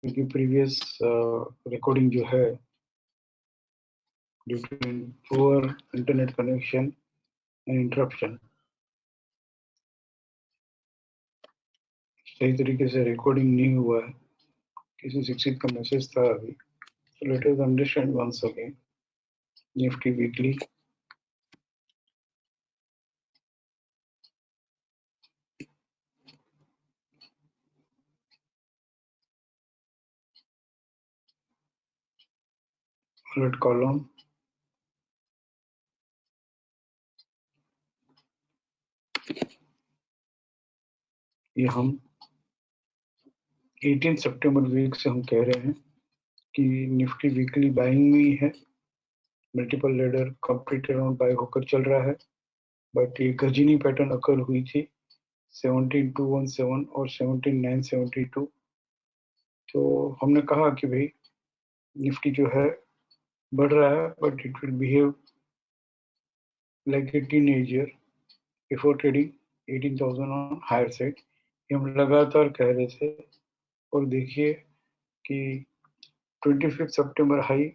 क्योंकि previous recording जो है due to poor internet connection and interruption सही तरीके से रिकॉर्डिंग नहीं हुआ है। किसी शिक्षित का मैसेज था अभी। So let us understand once again Nifty weekly. Alert column. ये हम 18 सितंबर वीक से हम कह रहे हैं कि निफ्टी वीकली बाइंग में ही है। Multiple ladder complete around buy होकर चल रहा है, बट ये गजनी पैटर्न अकर हुई थी 17217 और 17972। तो हमने कहा कि भाई निफ्टी जो है बढ़ रहा है, but it will behave like a teenager before trading 18,000 on higher side. हम लगातार कह रहे थे और देखिए कि 25 सितंबर हाई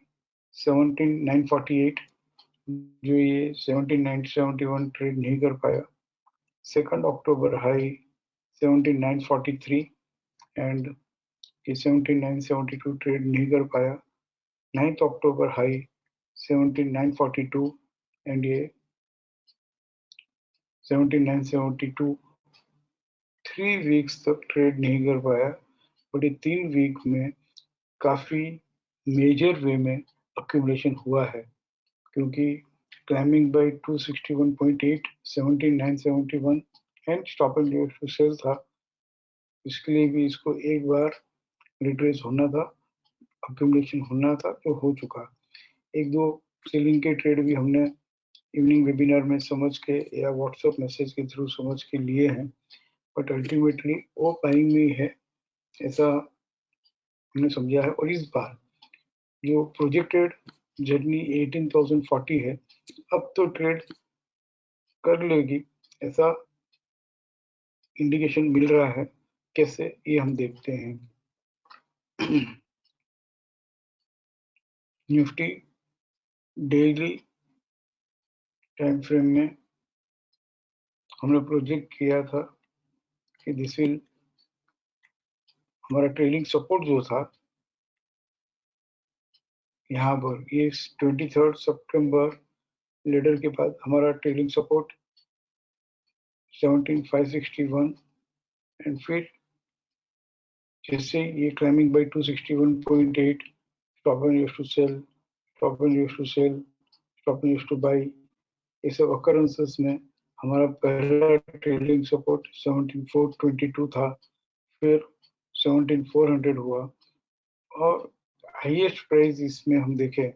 17948 जो ये 17971 ट्रेड नहीं कर पाया। 2 अक्टूबर हाई 17943 एंड ये 17972 ट्रेड नहीं कर पाया। 9 अक्टूबर हाई 17942 एंड ये 17972 3 वीक्स तक ट्रेड नहीं कर पाया। बट ये 3 वीक में काफी मेजर वे में अक्यूमुलेशन हुआ है, क्योंकि climbing buy 261.8 17971 and stop and to sell था। इसके लिए भी इसको एक बार रिट्रेस होना था, अक्यूमुलेशन होना था, तो हो चुका। एक दो सेलिंग के ट्रेड भी हमने इवनिंग वेबिनार में समझ के या व्हाट्सएप मैसेज के थ्रू समझ के लिए हैं, बट अल्टीमेटली वो बाइंग में ही है, ऐसा हमने समझा है। और इस बार जो प्रोजेक्टेड जर्नी 18,040 है, अब तो ट्रेड कर लेगी, ऐसा इंडिकेशन मिल रहा है। कैसे, ये हम देखते हैं। निफ्टी डेली टाइम फ्रेम में हमने प्रोजेक्ट किया था कि दिस विल, हमारा ट्रेलिंग सपोर्ट जो था यहाँ पर, ये 23 सितंबर लेडर के बाद हमारा ट्रेलिंग सपोर्ट 17561 एंड फिर जैसे ये climbing buy 261.8 stop and use to sell, stop and use to sell, stop and use to buy, ये सब अकरेंसेस में हमारा पहला ट्रेलिंग सपोर्ट 17422 था, फिर 17400 हुआ और हाईएस्ट प्राइस इसमें हम देखें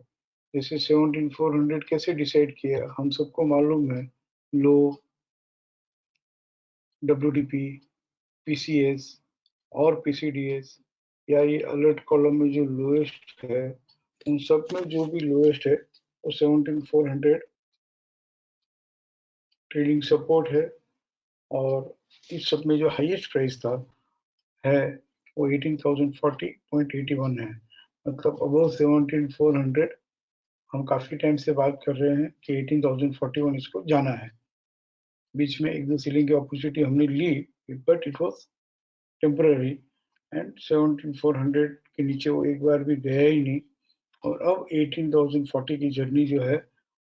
जैसे 17400 कैसे डिसाइड किया, हम सबको मालूम है। लो WDP, PCS और PCDS या ये अलर्ट कॉलम में जो लोएस्ट है, उन सब में जो भी लोएस्ट है वो 17400 ट्रेडिंग सपोर्ट है, और इस सब में जो हाईएस्ट प्राइस था है वो 18,040.81 है। मतलब अबव 17,400 हम काफी टाइम से बात कर रहे हैं कि 18,041 इसको जाना है। बीच में एक दो सीलिंग की अपॉर्चुनिटी हमने ली, but it was temporary and 17,400 के नीचे वो एक बार भी गया ही नहीं। और अब 18,040 की जर्नी जो है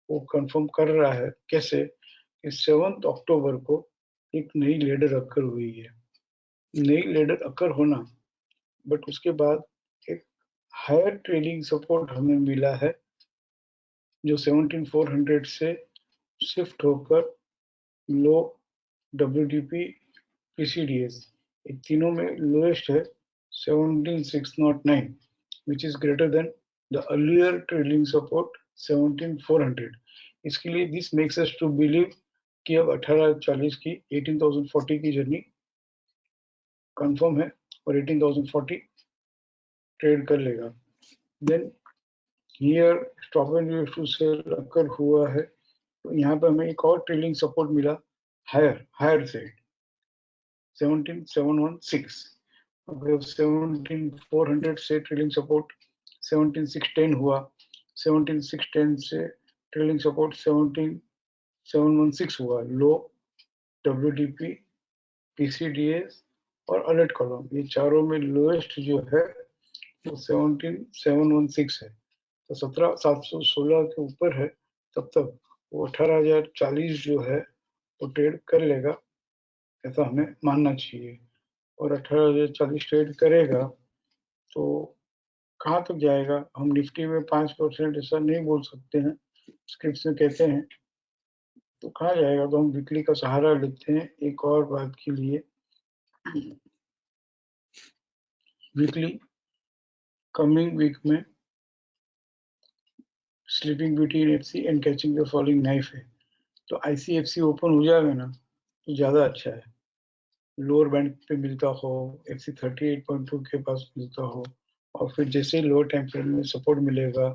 वो कंफर्म कर रहा है। कैसे कि 7 अक्टूबर को एक नई लेडर अकर हुई है। नई लेडर अकर होना, बट उसके बाद एक हायर ट्रेडिंग सपोर्ट हमें मिला है जो 17,400 से शिफ्ट होकर लो WDP, PCDS, इन तीनों में लोएस्ट है 17,609, which is greater than the earlier trailing support 17,400। इसके लिए this makes us to believe कि अब 1840 की 18,040 की जर्नी कंफर्म है और 18,040 ट्रेड कर लेगा। Then here stop and use to sell occur हुआ है, तो यहाँ पे हमें एक और ट्रेलिंग सपोर्ट मिला हायर साइड 17,716। अगर 17,400 से ट्रेलिंग सपोर्ट 17,610 हुआ, 17,610 से ट्रेलिंग सपोर्ट 17,716 हुआ, लो WDP, PCDS और अलर्ट कॉलम, ये चारों में लोएस्ट जो है वो 17,716 है। तो 17,716 के ऊपर है, तब तक वो 18,040 जो है वो ट्रेड कर लेगा, ऐसा हमें मानना चाहिए। और 18,040 ट्रेड करेगा तो कहाँ तक जाएगा, हम निफ्टी में 5% ऐसा नहीं बोल सकते हैं, स्क्रिप्ट में कहते हैं, तो कहाँ जाएगा, तो हम वीकली का सहारा लेते हैं एक और बात के लिए। वीकली कमिंग वीक में sleeping beauty in FC and catching the falling knife है, तो आईसीएफसी ओपन हो जाएगा ना तो ज़्यादा अच्छा है, लोअर बैंड पे मिलता हो, एफसी 38.2 के पास मिलता हो, और फिर जैसे ही लोअर टाइम फ्रेम में सपोर्ट मिलेगा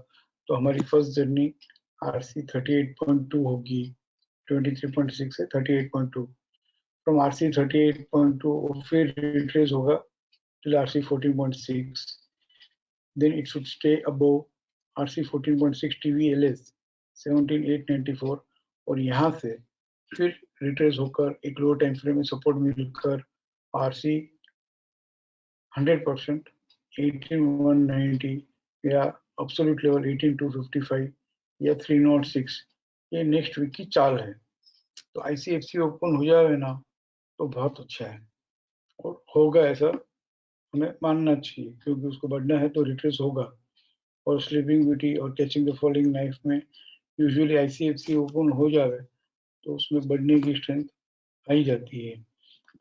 तो हमारी फर्स्ट जर्नी आरसी 38.2 होगी, 23.6 से 38.2, फ्रॉम आरसी 38.2 फिर रिट्रेस होगा till RC 14.6, then it should stay above RC 14.6 TVLS 17,894, और यहाँ से फिर रिट्रेस होकर एक लो टाइम फ्रेम में सपोर्ट मिलकर RC 100% 18,190 या एब्सोल्यूट लेवल 18,255 या 306, ये नेक्स्ट वीक की चाल है। तो आईसीएफसी ओपन हो जाए ना तो बहुत अच्छा है, और होगा ऐसा हमें मानना चाहिए, क्योंकि उसको बढ़ना है तो रिट्रेस होगा। और स्लीपिंग ब्यूटी और कैचिंग द फॉलिंग नाइफ में यूजुअली आईसीएफसी ओपन हो जाए तो उसमें बढ़ने की स्ट्रेंथ आ ही जाती है।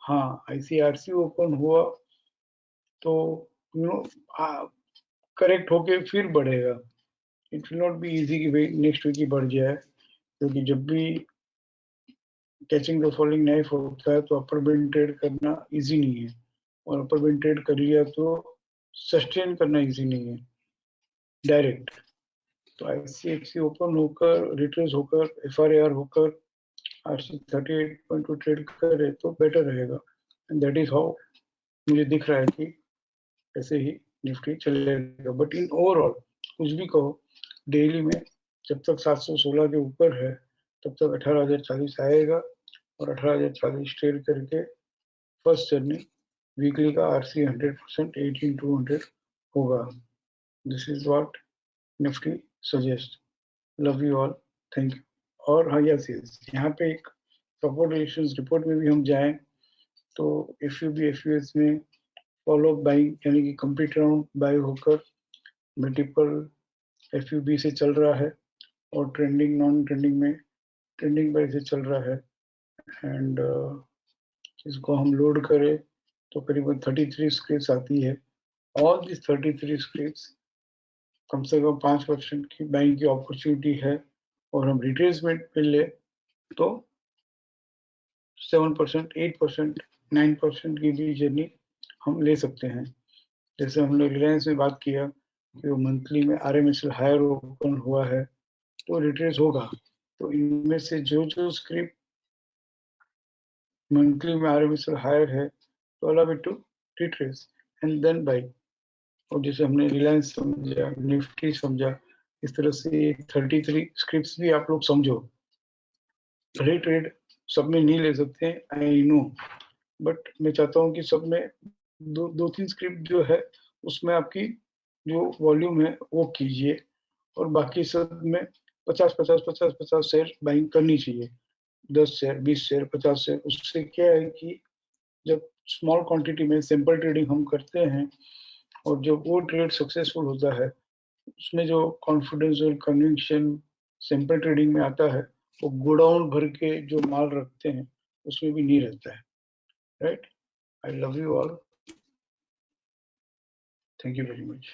हाँ, आईसीआरसी ओपन हुआ तो यू नो करेक्ट होके फिर बढ़ेगा, it will not be easy कि भाई नेक्स्ट वीक ही बढ़ जाए, क्योंकि जब भी कैचिंग द फॉलिंग नाइफ होता है तो अपर बैंड ट्रेड करना इजी नहीं है, और अपर बैंड ट्रेड कर लिया तो सस्टेन करना इजी नहीं है डायरेक्ट। तो आईसीएफसी ओपन होकर रिट्रेस होकर एफआरएआर होकर आरसी 38.2 ट्रेड करे तो बेटर रहेगा, एंड दैट इज हाउ मुझे दिख रहा है कि ऐसे ही निफ्टी चलेगा। बट इन ओवरऑल कुछ भी कहो, डेली में जब तक 716 के ऊपर है तब तक 18,040 आएगा, और 18,040 ट्रेड करके फर्स्ट जर्नी वीकली का आरसी 100% 18,200 होगा। This is what Nifty suggest. Love you all, thank you. और हाँ, यस यस, यहाँ पे एक सपोर्ट रेजिस्टेंस रिपोर्ट में भी हम जाएं तो एफयूबी एफयूएस में फॉलो बाइंग यानी कि कंप्लीट राउंड बाय होकर मल्टीपल एफयूबी से चल रहा है, और ट्रेंडिंग नॉन ट्रेंडिंग में ट्रेंडिंग बाय से चल रहा है। एंड इसको हम लोड करें तो करीबन 33 स्क्रिप्ट आती है। ऑल दिस 33 स्क्रिप्ट कम से कम 5% की बाइंग की अपॉर्चुनिटी है, और हम रिट्रेसमेंट पे ले तो 7%, 8%, 9% की भी जर्नी हम ले सकते हैं। जैसे हमने रिलायंस में बात किया कि वो मंथली में RMSL हायर ओपन हुआ है तो रिट्रेस होगा, तो इनमें से जो जो स्क्रिप्ट मंथली में RMSL हायर है तो allow it to retrace and then buy. और जैसे हमने रिलायंस समझा, निफ्टी समझा, इस तरह से 33 स्क्रिप्ट्स भी आप लोग समझो। भले ट्रेड सब में नहीं ले सकते, आई नो, बट मैं चाहता हूँ कि सब में दो तीन स्क्रिप्ट जो है उसमें आपकी जो वॉल्यूम है वो कीजिए, और बाकी सब में 50-50 शेयर बाइंग करनी चाहिए, 10 शेयर, 20 शेयर, 50 शेयर। उससे क्या है कि जब स्मॉल क्वांटिटी में सिंपल ट्रेडिंग हम करते हैं और जब वो ट्रेड सक्सेसफुल होता है, उसमें जो कॉन्फिडेंस और कन्विक्शन सिंपल ट्रेडिंग में आता है वो गोडाउन भर के जो माल रखते हैं उसमें भी नहीं रहता है, right. I love you all, thank you very much.